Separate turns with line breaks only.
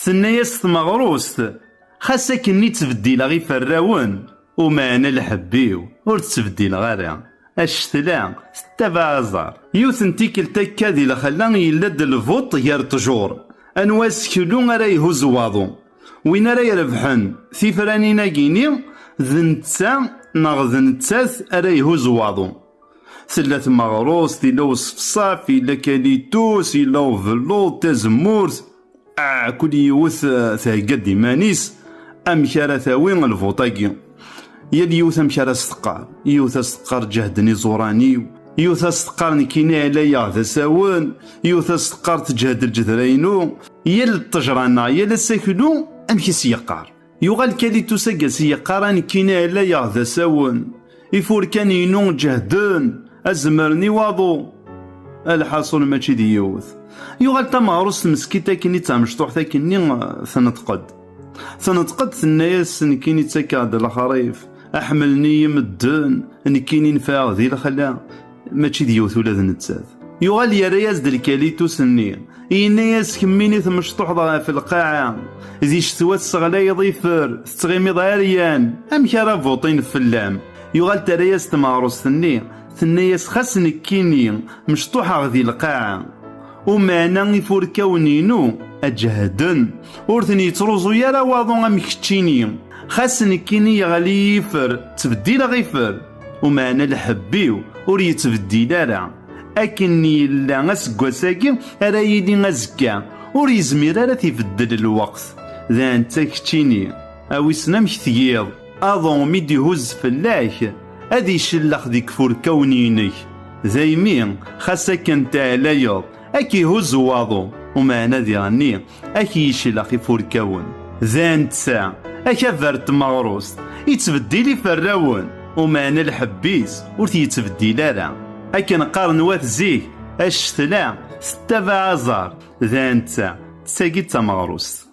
ثنياس تمغروست خاص كني تبديل غي فراون ومعنا الحبيو ور تبديل غير الشتلا تتبع زار يوثن تيكل تكا دي لخلان يلد الفوط غير تجور انواس كلو راه يهز واضو وين راه يربحن في فرانينا كيني ذنتسا ناغ ذنتساث راه يهز واضو ثلاث مغروس إلا وصفصاف إلا كاليتوس إلا فلوط تزمورت كل يوث ثاقد مانيس أمكارا ثاوين الفوطاكي يد يوث أمكارا استقار يوث استقار جهدني زوراني يوث استقار نكيني عليا ذا ساون يوث استقار تجهد الجذرينو يل الطجرانا يل الساكلو أمكي سيقار يغال كاليتوس سيقار نكيني عليا ذا ساون يفور كان ينو جهدن أزمرني واضو الحاصل ماشي دي يوث يغال تمغروس مسكيتا كيني تامشطوح تا كيني ثنتقد ثناياس نكيني تاكاد الخريف أحملني يمدن نكيني نفاع ذي الخلا ماشي دي يوث ولا ذنتساث يغال يرياز دالكاليتو سني إناياس كميني تمشطوح ضا في القاعة ذي شتوات الصغلا يضيفر تتغيمي ضاريان أمكارا فوطين فلام يغال ترياس تمغروس ثنياس خاص نكيني مشطوحة غذي القاعة ومعنا يفور كونينو أجهدن ورثني يتروزو يرا واضو غمكتشيني خاص نكيني يغلي يفر تبديل غيفر ومعنا الحبيو ور يتبديل لا أكني لا غسكواساكي راه يدي غزكا ور يزمير راه تيبدل الوقت ذا انت كتشيني أويسنا مكتيض أظن ميدي هز فلاك هذي يشلخ ديك فور كونينك زايمين خاصك انت عليض اكي هز واضو ومعنا ذي غني اكي يشلخ فور كون ذا نتسا اكا فرت مغروس يتبديلي فراون ومعنا الحبيس ورث يتبديل لا اكي نقارن وات زيك الشتلا ستة عزار ذا نتسا تساقي تمغروس